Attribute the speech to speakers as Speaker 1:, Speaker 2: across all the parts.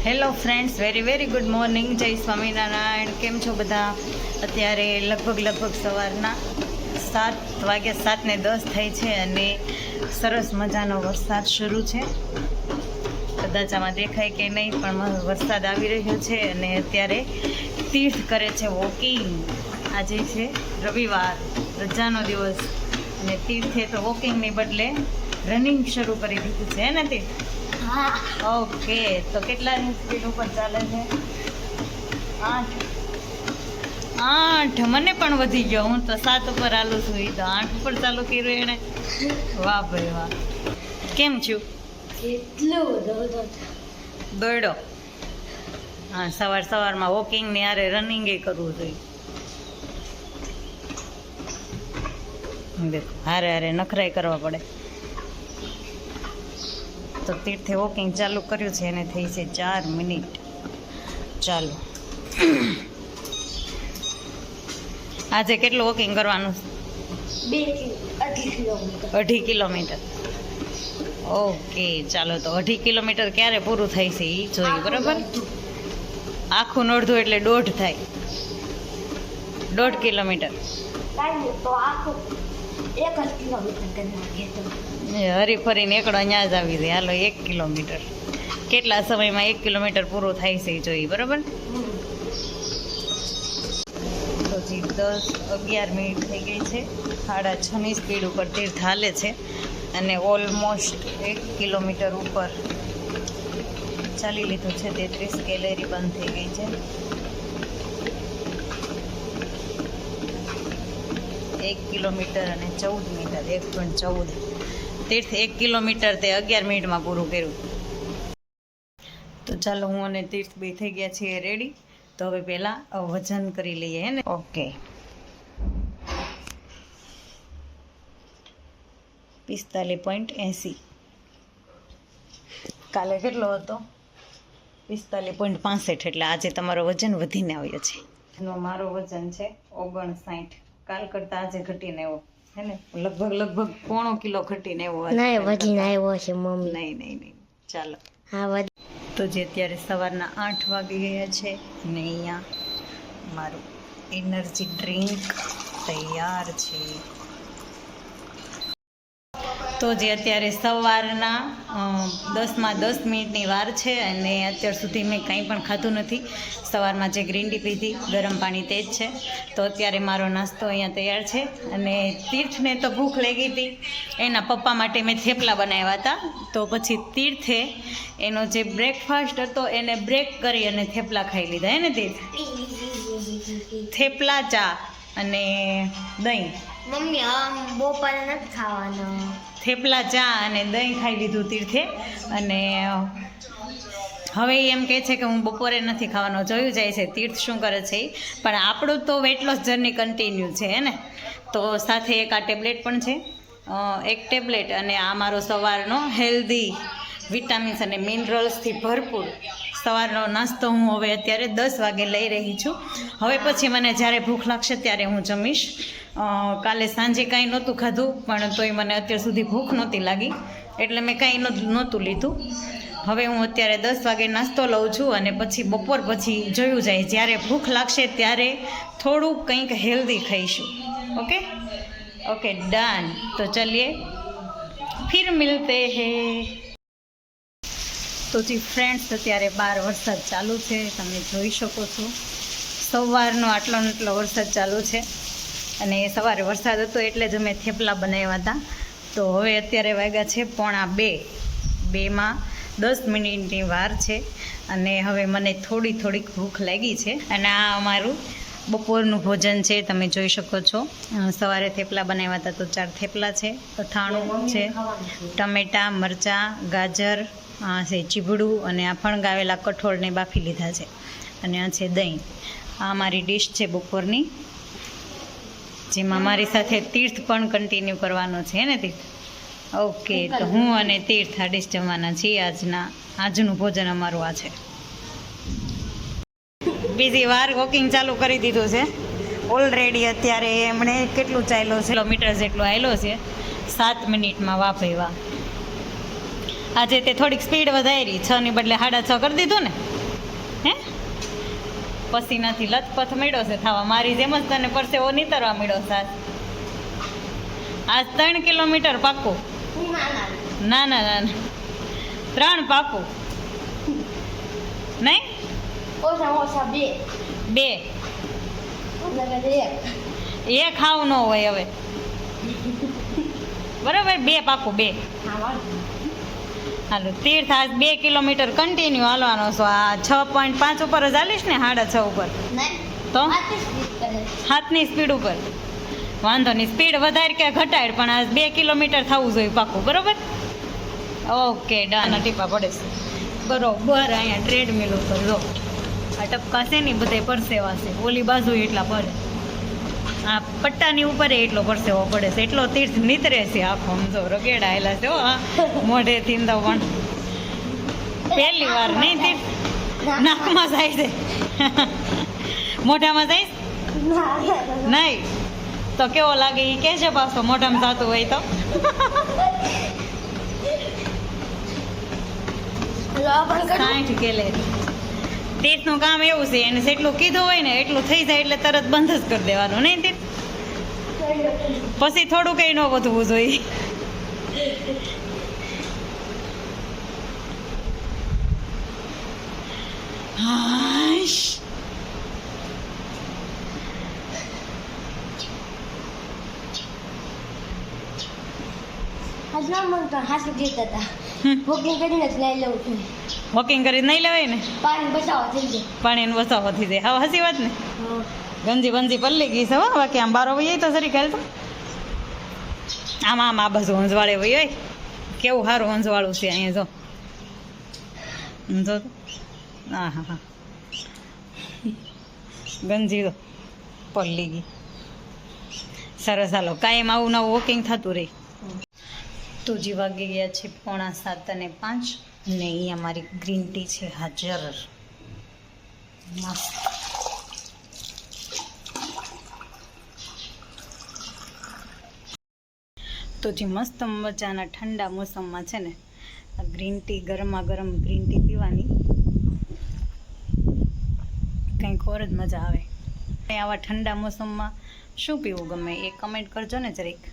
Speaker 1: Hello friends, very good morning. જય સ્વામિનારાયણ. કેમ છો બધા? અત્યારે લગભગ સવારના 7:10 થાય છે અને સરસ મજાનો વરસાદ શરૂ છે. કદાચ આમાં દેખાય કે નહીં, પણ વરસાદ આવી રહ્યો છે અને અત્યારે તીર્થ કરે છે વોકિંગ. આજે છે રવિવાર, રજાનો દિવસ, અને તીર્થે તો વોકિંગની બદલે રનિંગ શરૂ કરી દીધું છે ને તીર્થ? ઓકે, તો કેટલાની સ્પીડ ઉપર ચાલે છે? 8. મને પણ વધી ગયો. હું તો 7 ઉપર હાલું છું, એ તો 8 ઉપર ચાલુ કર્યું એણે. વાહ ભાઈ વાહ. કેમ છું? દોડો. હા, સવારમાં વોકિંગ ને યારે રનિંગ એ કરવું જોઈએ. દેખો, હારે નખરાઈ કરવા પડે. તો તીર્થે વોકિંગ ચાલુ કર્યું છે એને થઈ છે 4 મિનિટ. ચાલો, આજે કેટલું વોકિંગ કરવાનું? 2.5 કિલોમીટર. ઓકે, ચાલો, તો 2.5 કિલોમીટર ક્યારે પૂરું થાય છે એ જોઈએ, બરાબર? આખું અડધું એટલે 1.5 થાય. 1.5 કિલોમીટર. હરી ફરીને એકડો અહીંયા જ આવી જાય. હાલો, 1 કિલોમીટર. કેટલા સમયમાં 1 કિલોમીટર પૂરું થાય છે એ જોઈએ, બરાબર? તો જી 10-11 મિનિટ થઈ ગઈ છે. 6:30 સ્પીડ ઉપર તીર્થ હાલે છે અને ઓલમોસ્ટ 1 કિલોમીટર ઉપર ચાલી લીધું છે. 33 કેલેરી બંધ થઈ ગઈ છે. 1 કિલોમીટર અને 14 મીટર. 1.14 તીર્થ 1 કિલોમીટર તે 11 મિનિટમાં પૂરું કર્યું. તો ચાલો, હું અને તીર્થ બે થઈ ગયા છીએ રેડી. તો હવે પહેલાં વજન કરી લઈએ, હે ને? ઓકે, 45.80. કાલે કેટલો હતો? 45.65. એટલે આજે તમારો વજન વધીને આવ્યો છે. મારો વજન છે 59. કાલ કરતાં આજે ઘટીને આવ્યો, હે ને? લગભગ 1.25 કિલો ઘટીને આવ્યો.
Speaker 2: નહીં, વધીને આવ્યો છે મમ્મી.
Speaker 1: નહીં. ચાલો,
Speaker 2: હા,
Speaker 1: તો જે અત્યારે સવારના 8 વાગી ગયા છે ને અહીંયા મારું એનર્જી ડ્રિંક તૈયાર છે. તો જે અત્યારે સવારના 10 મિનિટની વાર છે અને અત્યાર સુધી મેં કંઈ પણ ખાધું નથી. સવારમાં જે ગ્રીન ટી પીધી, ગરમ પાણી તે જ છે. તો અત્યારે મારો નાસ્તો અહીંયા તૈયાર છે અને તીર્થને તો ભૂખ લાગી હતી. એના પપ્પા માટે મેં થેપલા બનાવ્યા હતા. તો પછી તીર્થે એનો જે બ્રેકફાસ્ટ હતો એને બ્રેક કરી અને થેપલા ખાઈ લીધા, હે ને તીર્થ? થેપલા, ચા અને દહીં.
Speaker 2: મમ્મી બપોરે નથી ખાવાનો.
Speaker 1: થેપલા, ચા અને દહીં ખાઈ લીધું તીર્થે. અને હવે એમ કહે છે કે હું બપોરે નથી ખાવાનો. જોયું જાય છે તીર્થ શું કરે છે. પણ આપણું તો વેટ લોસ જર્ની કન્ટિન્યુ છે, હે ને? તો સાથે એક આ ટેબ્લેટ પણ છે, એક ટેબ્લેટ. અને આ મારો સવારનો હેલ્ધી વિટામિન્સ અને મિનરલ્સથી ભરપૂર સવારનો નાસ્તો હું હવે અત્યારે 10 વાગે લઈ રહી છું. હવે પછી મને જ્યારે ભૂખ લાગશે ત્યારે હું જમીશ. કાલે સાંજે કાંઈ નહોતું ખાધું, પણ તોય મને અત્યાર સુધી ભૂખ નહોતી લાગી, એટલે મેં કાંઈ નહોતું લીધું. હવે હું અત્યારે 10 વાગે નાસ્તો લઉં છું અને પછી બપોર પછી જોયું જાય, જ્યારે ભૂખ લાગશે ત્યારે થોડુંક કંઈક હેલ્ધી ખાઈશું. Okay, done. તો ચલીએ, ફિર મિલતે હે. તો જી ફ્રેન્ડ્સ, અત્યારે બહાર વરસાદ ચાલુ છે, તમે જોઈ શકો છો. સવારનો આટલો વરસાદ ચાલુ છે અને સવારે વરસાદ હતો એટલે જ અમે થેપલા બનાવ્યા હતા. તો હવે અત્યારે વાગ્યા છે 1:45. 10 મિનિટની વાર છે અને હવે મને થોડીક ભૂખ લાગી છે. અને આ અમારું બપોરનું ભોજન છે, તમે જોઈ શકો છો. સવારે થેપલા બનાવ્યા હતા, તો 4 થેપલા છે, અથાણું છે, ટમેટાં, મરચાં, ગાજર છે, ચીભડું અને આ ફણગાવેલા કઠોળને બાફી લીધા છે. અને આ છે દહીં. આ મારી ડીશ છે બપોરની, જેમાં મારી સાથે તીર્થ પણ કન્ટિન્યુ કરવાનો છે, ને તીર્થ? ઓકે, તો હું અને તીર્થ આ ડીશ જમવાના છીએ. આજનું ભોજન અમારું આ છે. બીજી વાર વોકિંગ ચાલુ કરી દીધું છે ઓલરેડી. અત્યારે એમણે કેટલું ચાલ્યો છે? કિલોમીટર જેટલું ચાલ્યો છે 7 મિનિટમાં. વાહ ભાઈ વાહ. આજે તે થોડીક સ્પીડ વધારી, 6 ની બદલે 6.5 કરી દીધું ને? હે પસીનાથી લથપથ મળ્યો છે થવા મારી જેમ જ તને પરસેવો નીતરવા મળ્યો સાથ આજ 3 કિલોમીટર પાક્કું ના ના ના 3 પાક્કું નહીં
Speaker 2: ઓછા 2
Speaker 1: 2 એક હાવ ન હોય હવે બરાબર 2 પાક્કું 2 હાલો તીર્થ આજ 2 કિલોમીટર કન્ટિન્યુ હાલવાનો છો આ 6.5 ઉપર જ હાલીશ ને 6.5 ઉપર તો હાથની સ્પીડ ઉપર વાંધો નહીં સ્પીડ વધારે કે ઘટાડ પણ આજ 2 કિલોમીટર થવું જોઈએ પાકું બરોબર ઓકે ડન ટીપા પડે છે બરોબર અહીંયા ટ્રેડમિલ ઉપર જો આ ટપકા છે ને બધા પરસેવા છે ઓલી બાજુ એટલા પડે આ પટ્ટાની ઉપર એટલો પરસેવો પડે છે એટલો તીર્થ નીતરે છે આખો આમ જો રગેડાયેલા છે હો આ મોઢેથી તો પણ પહેલી વાર નહીં તીર્થ નાકમાં જાય છે મોઢામાં જાય નહીં તો કેવો લાગે એ કહેશે પાછો મોઢામાં થતું હોય તો સાઠ કેલેરી તીર્થનું કામ એવું છે એને જેટલું કીધું હોય ને એટલું થઈ જાય એટલે તરત બંધ જ કરી દેવાનું નહીં તીર્થ પછી થોડું કંઈ ન વધવું જોઈએ હાશ
Speaker 2: વોકિંગ કરીને જ લઈ લઉં છું
Speaker 1: વોકિંગ કરી નહીં લેવાય ને
Speaker 2: પાણી બચાવો થઈ જાય
Speaker 1: પાણીનો બચાવો થઈ જાય હા હસી વાત ને ગંજી બંજી પલ્લી ગઈ છે હો બાકી આમ બારો વહી તો સરી ખ્યાલ તો આમ આ બાજુ હંજવાળે વહી હોય કેવું સારું હંજવાળું છે અહીંયા જો હા હા હા ગંજી તો પલ્લી ગઈ સરસ હાલો કાયમ આવું નવું વોકિંગ થતું રહી તો જે વાગી ગયા છે 6:45 અને 5 અને અહીંયા મારી ગ્રીન ટી છે હાજર મસ્ત તો જે મસ્ત મજાના ઠંડા મોસમમાં છે ને આ ગ્રીન ટી ગરમા ગરમ ગ્રીન ટી પીવાની કંઈક ઓર જ મજા આવે આવા ઠંડા મોસમમાં શું પીવું ગમે એ કમેન્ટ કરજો ને જરીક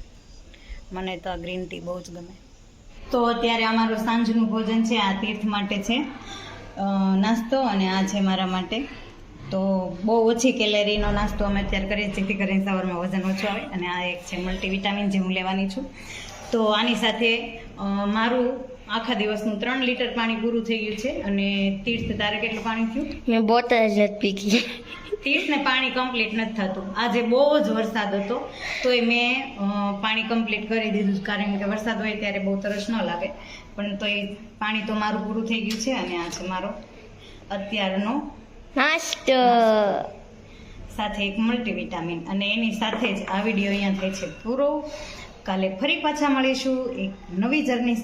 Speaker 1: મને તો આ ગ્રીન ટી બહુ જ ગમે તો અત્યારે અમારું સાંજનું ભોજન છે આ તીર્થ માટે છે નાસ્તો અને આ છે મારા માટે તો બહુ ઓછી કેલેરીનો નાસ્તો અમે અત્યારે કરીએ જેથી કરીને સવારમાં વજન ઓછું આવે અને આ એક છે મલ્ટીવિટામિન જે હું લેવાની છું તો આની સાથે મારું આખા દિવસનું 3 લીટર પાણી પૂરું થઈ ગયું છે અને તીર્થ તારે કેટલું પાણી થયું
Speaker 2: મેં બોતલ જ પી
Speaker 1: તીર્થને પાણી કમ્પ્લીટ નથી થતું આજે બહુ જ વરસાદ હતો તોય મેં પાણી કમ્પ્લીટ કરી દીધું કારણ કે વરસાદ હોય ત્યારે બહુ તરસ ન લાગે પણ તો એ પાણી તો મારું પૂરું થઈ ગયું છે અને આ છે મારો અત્યારનો
Speaker 2: નાસ્તો
Speaker 1: સાથે એક મલ્ટીવિટામિન અને એની સાથે જ આ વિડીયો અહીંયા થાય છે પૂરો કાલે ફરી પાછા મળીશું એક નવી જર્ની